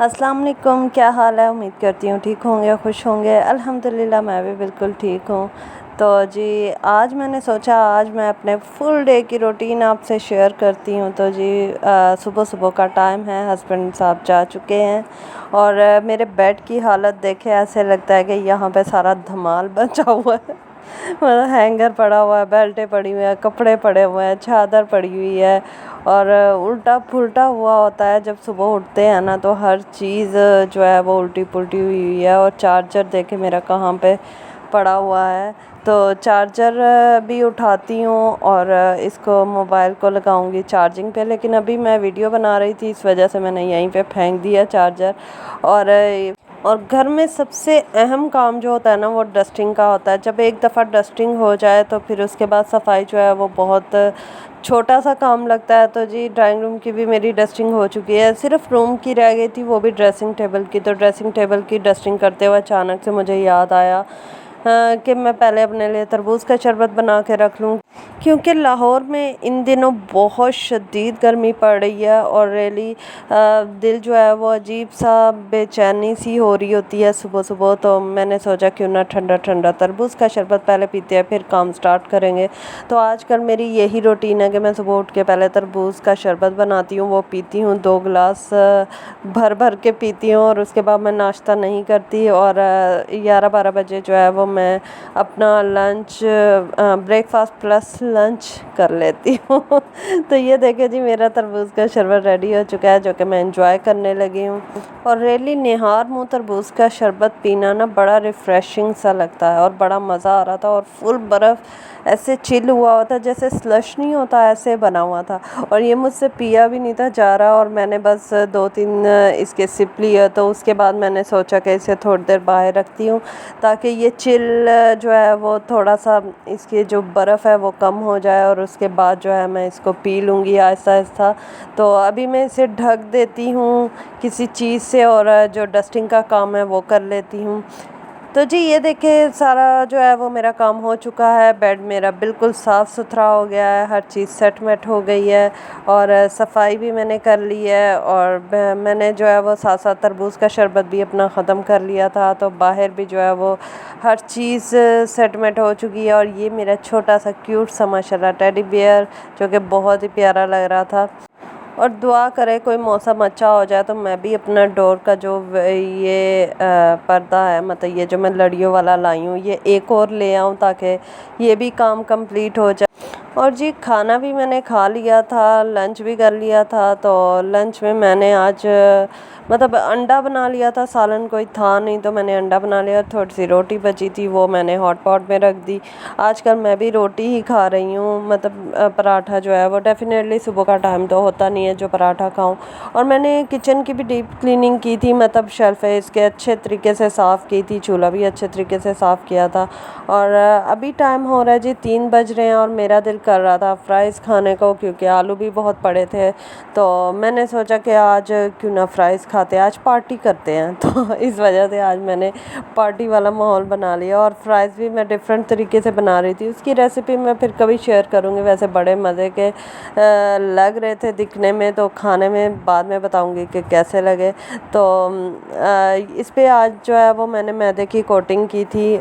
अस्सलाम वालेकुम, क्या हाल है। उम्मीद करती हूँ ठीक होंगे, खुश होंगे। अल्हम्दुलिल्लाह मैं भी बिल्कुल ठीक हूँ। तो जी आज मैंने सोचा आज मैं अपने फुल डे की रूटीन आपसे शेयर करती हूँ। तो जी सुबह सुबह का टाइम है, हस्बैंड साहब जा चुके हैं और मेरे बेड की हालत देखे ऐसे लगता है कि यहाँ पे सारा धमाल बचा हुआ है। मतलब हैंगर पड़ा हुआ है, बेल्टें पड़ी हुई हैं, कपड़े पड़े हुए हैं, चादर पड़ी हुई है और उल्टा पुल्टा हुआ होता है। जब सुबह उठते हैं ना तो हर चीज़ जो है वो उल्टी पुल्टी हुई हुई है। और चार्जर देखे मेरा कहाँ पे पड़ा हुआ है, तो चार्जर भी उठाती हूँ और इसको मोबाइल को लगाऊंगी चार्जिंग पे, लेकिन अभी मैं वीडियो बना रही थी इस वजह से मैंने यहीं पे फेंक दिया चार्जर। और घर में सबसे अहम काम जो होता है ना वो डस्टिंग का होता है। जब एक दफ़ा डस्टिंग हो जाए तो फिर उसके बाद सफाई जो है वो बहुत छोटा सा काम लगता है। तो जी ड्राइंग रूम की भी मेरी डस्टिंग हो चुकी है, सिर्फ रूम की रह गई थी, वो भी ड्रेसिंग टेबल की। तो ड्रेसिंग टेबल की डस्टिंग करते हुए अचानक से मुझे याद आया कि मैं पहले अपने लिए तरबूज का शरबत बना के रख लूँ, क्योंकि लाहौर में इन दिनों बहुत शदीद गर्मी पड़ रही है और रियली दिल जो है वो अजीब सा बेचैनी सी हो रही होती है सुबह सुबह। तो मैंने सोचा क्यों ना ठंडा ठंडा तरबूज का शरबत पहले पीते हैं फिर काम स्टार्ट करेंगे। तो आजकल मेरी यही रूटीन है कि मैं सुबह उठ के पहले तरबूज का शरबत बनाती हूँ, वो पीती हूँ, 2 गिलास भर भर के पीती हूँ और उसके बाद मैं नाश्ता नहीं करती। और 11-12 बजे जो है वो मैं अपना लंच ब्रेकफास्ट प्लस लंच कर लेती हूँ। तो ये देखे जी मेरा तरबूज का शरबत रेडी हो चुका है जो कि मैं इंजॉय करने लगी हूँ। और रियली निहार मुँह तरबूज का शरबत पीना ना बड़ा रिफ़्रेशिंग सा लगता है और बड़ा मज़ा आ रहा था। और फुल बर्फ़ ऐसे चिल हुआ होता जैसे स्लश नहीं होता, ऐसे बना हुआ था और ये मुझसे पिया भी नहीं था जा रहा। और मैंने बस 2-3 इसके सिप लिया, तो उसके बाद मैंने सोचा कि इसे थोड़ी देर बाहर रखती हूँ ताकि ये चिल जो है वो थोड़ा सा इसकी जो बर्फ़ है वो कम हो जाए और उसके बाद जो है मैं इसको पी लूँगी आहिस्ता आहिस्ता। तो अभी मैं इसे ढक देती हूँ किसी चीज़ से और जो डस्टिंग का काम है वो कर लेती हूँ। तो जी ये देखिए सारा जो है वो मेरा काम हो चुका है, बेड मेरा बिल्कुल साफ़ सुथरा हो गया है, हर चीज़ सेट मेट हो गई है और सफाई भी मैंने कर ली है। और मैंने जो है वो साथ साथ तरबूज का शरबत भी अपना ख़त्म कर लिया था, तो बाहर भी जो है वो हर चीज़ सेट मेट हो चुकी है। और ये मेरा छोटा सा क्यूट सा माशाल्लाह टेडी बियर जो कि बहुत ही प्यारा लग रहा था। और दुआ करें कोई मौसम अच्छा हो जाए तो मैं भी अपना डोर का जो ये पर्दा है, मतलब ये जो मैं लड़ियों वाला लाई हूँ, ये एक और ले आऊँ ताकि ये भी काम कंप्लीट हो जाए। और जी खाना भी मैंने खा लिया था, लंच भी कर लिया था। तो लंच में मैंने आज मतलब अंडा बना लिया था, सालन कोई था नहीं तो मैंने अंडा बना लिया। थोड़ी सी रोटी बची थी वो मैंने हॉट पॉट में रख दी। आजकल मैं भी रोटी ही खा रही हूँ, मतलब पराठा जो है वो डेफिनेटली सुबह का टाइम तो होता नहीं है जो पराठा खाऊं। और मैंने किचन की भी डीप क्लीनिंग की थी, मतलब शेल्फ है इसके अच्छे तरीके से साफ़ की थी, चूल्हा भी अच्छे तरीके से साफ़ किया था। और अभी टाइम हो रहा है जी 3 बज रहे हैं और मेरा दिल कर रहा था फ्राइज़ खाने को, क्योंकि आलू भी बहुत पड़े थे। तो मैंने सोचा कि आज क्यों ना फ्राइज़ खाते हैं, आज पार्टी करते हैं। तो इस वजह से आज मैंने पार्टी वाला माहौल बना लिया और फ्राइज़ भी मैं डिफरेंट तरीके से बना रही थी। उसकी रेसिपी मैं फिर कभी शेयर करूँगी, वैसे बड़े मज़े के लग रहे थे दिखने में, तो खाने में बाद में बताऊँगी कि कैसे लगे। तो इस पे आज जो है वो मैंने मैदे की कोटिंग की थी,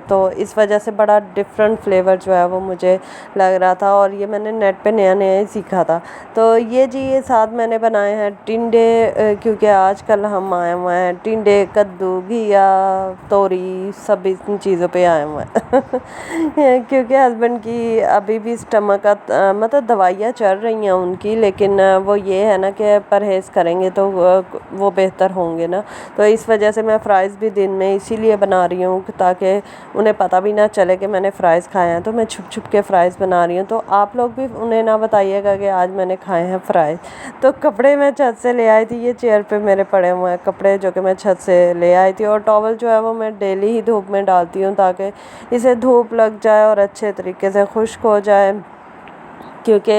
तो इस वजह से बड़ा डिफरेंट फ्लेवर जो है वो मुझे लग रहा था और ये मैंने नेट पे नया नया ही सीखा था। तो ये जी ये साथ मैंने बनाए हैं टिंडे, क्योंकि आजकल हम आए हुए हैं टिंडे, कद्दू, घिया, तोरी, सब इन चीज़ों पे आए हुए हैं। क्योंकि हस्बैंड की अभी भी स्टमक का मतलब दवाइयाँ चल रही हैं उनकी, लेकिन वो ये है ना कि परहेज़ करेंगे तो वो बेहतर होंगे ना। तो इस वजह से मैं फ़्राइज़ भी दिन में इसीलिए बना रही हूँ ताकि उन्हें पता भी ना चले कि मैंने फ़्राइज़ खाए हैं। तो मैं छुप छुप के फ़्राइज़ बना रही हूँ, तो आप लोग भी उन्हें ना बताइएगा कि आज मैंने खाए हैं फ़्राइज़। तो कपड़े मैं छत से ले आई थी, ये चेयर पे मेरे पड़े हुए हैं कपड़े जो कि मैं छत से ले आई थी। और टॉवल जो है वो मैं डेली ही धूप में डालती हूँ ताकि इसे धूप लग जाए और अच्छे तरीके से खुश्क हो जाए, क्योंकि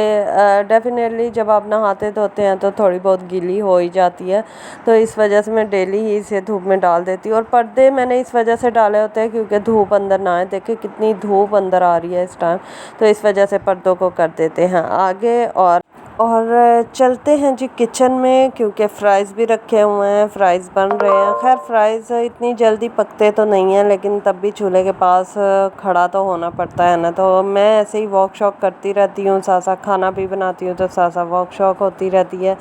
डेफ़िनेटली जब आप नहाते धोते हैं तो थोड़ी बहुत गीली हो ही जाती है। तो इस वजह से मैं डेली ही इसे धूप में डाल देती हूँ। और पर्दे मैंने इस वजह से डाले होते हैं क्योंकि धूप अंदर ना आए। देखिए कितनी धूप अंदर आ रही है इस टाइम, तो इस वजह से पर्दों को कर देते हैं आगे। और और चलते हैं जी किचन में, क्योंकि फ़्राइज़ भी रखे हुए हैं, फ़्राइज़ बन रहे हैं। खैर फ़्राइज़ इतनी जल्दी पकते तो नहीं हैं, लेकिन तब भी चूल्हे के पास खड़ा तो होना पड़ता है ना। तो मैं ऐसे ही वॉक शॉक करती रहती हूँ, साथ साथ खाना भी बनाती हूँ, तो साथ साथ वॉक शॉक होती रहती है।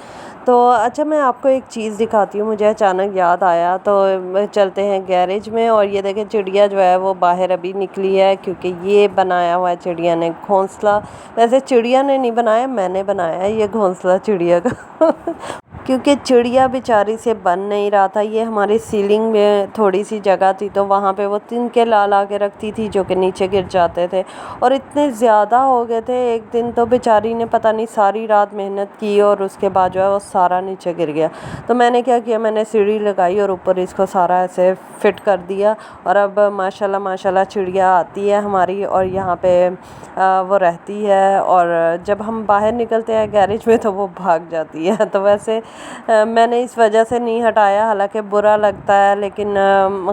तो अच्छा, मैं आपको एक चीज़ दिखाती हूँ, मुझे अचानक याद आया। तो चलते हैं गैरेज में, और ये देखें चिड़िया जो है वो बाहर अभी निकली है, क्योंकि ये बनाया हुआ है चिड़िया ने घोंसला। वैसे चिड़िया ने नहीं बनाया, मैंने बनाया है ये घोंसला चिड़िया का क्योंकि चिड़िया बेचारी से बन नहीं रहा था। ये हमारी सीलिंग में थोड़ी सी जगह थी, तो वहाँ पे वो तिनके ला के रखती थी, जो कि नीचे गिर जाते थे, और इतने ज़्यादा हो गए थे। एक दिन तो बेचारी ने पता नहीं सारी रात मेहनत की, और उसके बाद जो है वो सारा नीचे गिर गया। तो मैंने क्या किया, मैंने सीढ़ी लगाई और ऊपर इसको सारा ऐसे फिट कर दिया, और अब माशाल्लाह माशाल्लाह चिड़िया आती है हमारी, और यहाँ पे वो रहती है। और जब हम बाहर निकलते हैं गैरेज में तो वो भाग जाती है। तो वैसे मैंने इस वजह से नहीं हटाया, हालांकि बुरा लगता है, लेकिन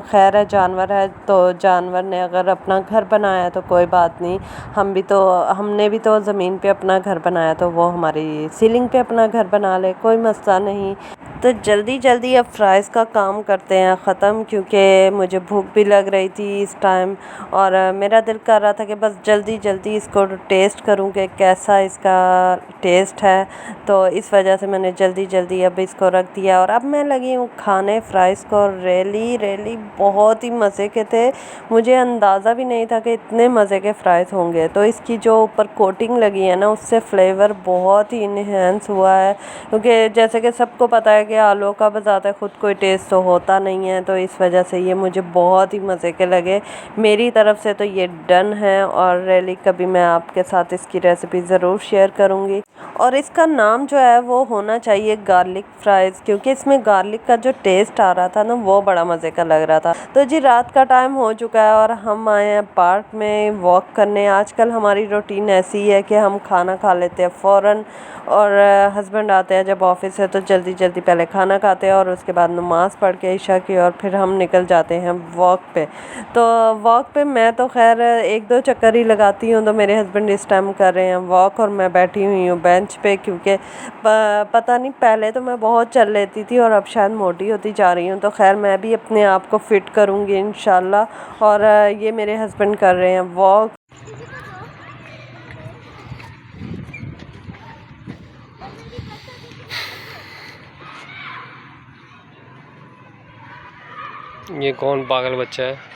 खैर है, जानवर है, तो जानवर ने अगर अपना घर बनाया है तो कोई बात नहीं। हमने भी तो ज़मीन पे अपना घर बनाया, तो वो हमारी सीलिंग पे अपना घर बना ले, कोई मसला नहीं। तो जल्दी जल्दी अब फ्राइज़ का काम करते हैं ख़त्म, क्योंकि मुझे भूख भी लग रही थी इस टाइम, और मेरा दिल कर रहा था कि बस जल्दी जल्दी इसको टेस्ट करूं कि कैसा इसका टेस्ट है। तो इस वजह से मैंने जल्दी जल्दी अब इसको रख दिया, और अब मैं लगी हूँ खाने फ़्राइज़ को। रियली रियली बहुत ही मज़े के थे, मुझे अंदाज़ा भी नहीं था कि इतने मज़े के फ़्राइज़ होंगे। तो इसकी जो ऊपर कोटिंग लगी है ना, उससे फ्लेवर बहुत ही इन्हेंस हुआ है, क्योंकि जैसे कि सबको पता है कि आलू का बजाते खुद कोई टेस्ट तो होता नहीं है। तो इस वजह से ये मुझे बहुत ही मज़े के लगे। मेरी तरफ से तो ये डन है, और रियली कभी मैं आपके साथ इसकी रेसिपी ज़रूर शेयर करूँगी। और इसका नाम जो है वो होना चाहिए गार्लिक फ्राइज़, क्योंकि इसमें गार्लिक का जो टेस्ट आ रहा था ना, वो बड़ा मज़े का लग रहा था। तो जी रात का टाइम हो चुका है, और हम आए हैं पार्क में वॉक करने। आजकल हमारी रूटीन ऐसी है कि हम खाना खा लेते हैं फ़ौरन, और हस्बैंड आते हैं जब ऑफिस से, तो जल्दी जल्दी पहले खाना खाते हैं, और उसके बाद नमाज़ पढ़ के ईशा की, और फिर हम निकल जाते हैं वॉक पे। तो वॉक पे मैं तो खैर एक दो चक्कर ही लगाती हूँ, तो मेरे हस्बैंड इस टाइम कर रहे हैं वॉक, और मैं बैठी हुई हूँ बेंच पे, क्योंकि पता नहीं, पहले तो मैं बहुत चल लेती थी, और अब शायद मोटी होती जा रही हूँ। तो खैर मैं भी अपने आप को फ़िट करूँगी इंशाल्लाह। और ये मेरे हस्बैंड कर रहे हैं वॉक। ये कौन पागल बच्चा है?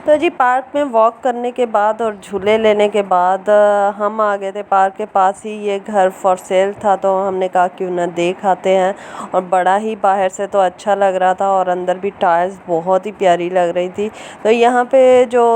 तो जी पार्क में वॉक करने के बाद और झूले लेने के बाद हम आ गए थे पार्क के पास ही। ये घर फॉर सेल था, तो हमने कहा क्यों ना देख आते हैं। और बड़ा ही बाहर से तो अच्छा लग रहा था, और अंदर भी टाइल्स बहुत ही प्यारी लग रही थी। तो यहाँ पे जो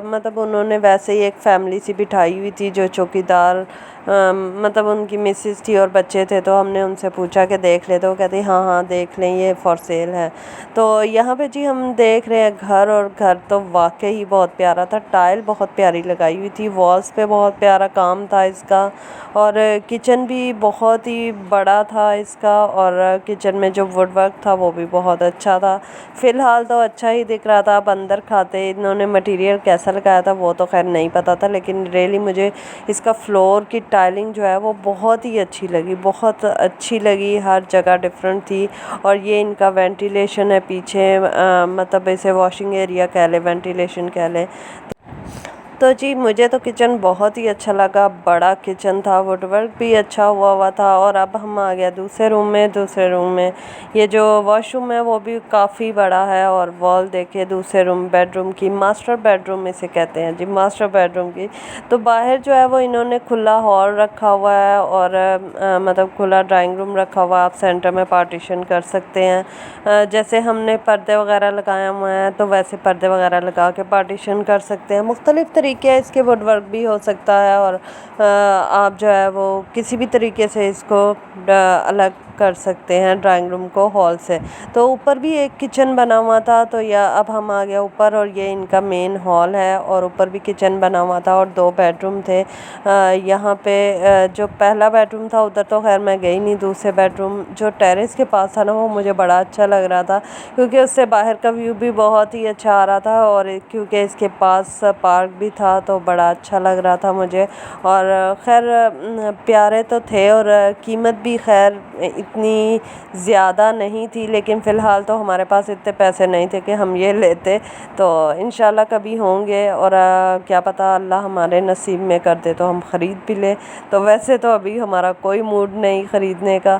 मतलब उन्होंने वैसे ही एक फैमिली सी बिठाई हुई थी, जो चौकीदार मतलब उनकी मिसेस थी और बच्चे थे। तो हमने उनसे पूछा कि देख ले, तो वो कहते हाँ हाँ देख लें, ये फॉर सेल है। तो यहाँ पे जी हम देख रहे हैं घर, और घर तो वाकई ही बहुत प्यारा था। टाइल बहुत प्यारी लगाई हुई थी, वॉल्स पे बहुत प्यारा काम था इसका, और किचन भी बहुत ही बड़ा था इसका, और किचन में जो वुड वर्क था वो भी बहुत अच्छा था। फ़िलहाल तो अच्छा ही दिख रहा था। अब अंदर खाते इन्होंने मटेरियल कैसा लगाया था वो तो खैर नहीं पता था, लेकिन रियली मुझे इसका फ्लोर की टाइलिंग जो है वो बहुत ही अच्छी लगी, बहुत अच्छी लगी। हर जगह डिफरेंट थी। और ये इनका वेंटिलेशन है पीछे, मतलब इसे वॉशिंग एरिया कह लें, वेंटिलेशन कह लें। तो जी मुझे तो किचन बहुत ही अच्छा लगा, बड़ा किचन था, वुडवर्क भी अच्छा हुआ हुआ था। और अब हम आ गया दूसरे रूम में ये जो वॉशरूम है वो भी काफ़ी बड़ा है, और वॉल देखिए दूसरे रूम बेडरूम की, मास्टर बेडरूम इसे कहते हैं जी, मास्टर बेडरूम की। तो बाहर जो है वो इन्होंने खुला हॉल रखा हुआ है, और मतलब खुला ड्राइंग रूम रखा हुआ है। आप सेंटर में पार्टीशन कर सकते हैं, जैसे हमने पर्दे वगैरह लगाए हुए हैं तो वैसे पर्दे वगैरह लगा के पार्टीशन कर सकते हैं। मुख्तलिफ़ तरीके हैं इसके, वुडवर्क भी हो सकता है, और आप जो है वो किसी भी तरीके से इसको अलग कर सकते हैं ड्राइंग रूम को हॉल से। तो ऊपर भी एक किचन बना हुआ था, तो या अब हम आ गए ऊपर और ये इनका मेन हॉल है और ऊपर भी किचन बना हुआ था और 2 बेडरूम थे। यहाँ पे जो पहला बेडरूम था उधर तो खैर मैं गई नहीं। दूसरे बेडरूम जो टेरेस के पास था ना, वो मुझे बड़ा अच्छा लग रहा था क्योंकि उससे बाहर का व्यू भी बहुत ही अच्छा आ रहा था और क्योंकि इसके पास पार्क भी था तो बड़ा अच्छा लग रहा था मुझे। और खैर प्यारे तो थे और कीमत भी खैर इतनी ज़्यादा नहीं थी, लेकिन फ़िलहाल तो हमारे पास इतने पैसे नहीं थे कि हम ये लेते। तो इंशाल्लाह कभी होंगे और क्या पता अल्लाह हमारे नसीब में कर दे तो हम ख़रीद भी लें। तो वैसे तो अभी हमारा कोई मूड नहीं ख़रीदने का।